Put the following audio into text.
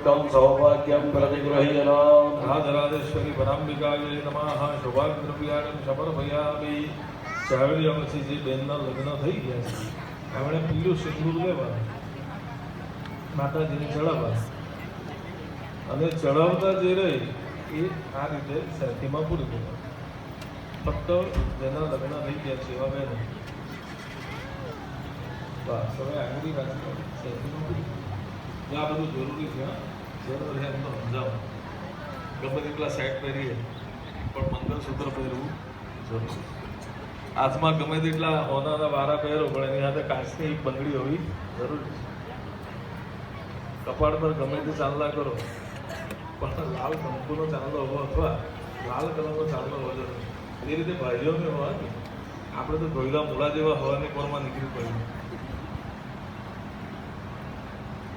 સૌભાગ્યમ સૌભાગ્યમ પ્રતિગૃહ્યનામ રાજરાજેશ્વરી પરાંબિકાય નમઃ સૌભાગ્યદ્રવ્યાગમ સમર્પયામિ. ચાવડીઓ પછી જે બેનના લગ્ન થઈ ગયા છે એમણે પીળું સિંદૂર લેવા માતાજીને ચડાવવા અને ચડાવતા જે રહી એ આ રીતે સેલ્ફીમાં પૂરી દેવા. ફક્ત જેના લગ્ન થઈ ગયા છે એવા બહેનો બસ હવે આગળની વાત સેલ્ફીમાં પૂરી. આ બધું જરૂરી છે. જરૂર છે એમ તો સમજાવો. ગમે તેટલા સેટ પહેરીએ પણ મંગળસૂત્ર પહેરવું જરૂરી. હાથમાં ગમે તેટલા હોનાના વારા પહેરો પણ એની સાથે કાચની એક બંગડી હોવી જરૂરી છે. કપાળ પર ગમે તે ચાંદલા કરો પણ લાલ કંકુનો ચાંદલો હોવો અથવા લાલ કલરનો ચાંદલો હોવો જરૂરી. એ રીતે ભાઈઓને હોવા આપણે તો ધોઈલા મૂળા જેવા હવાની કોરમાં નીકળી પડ્યું.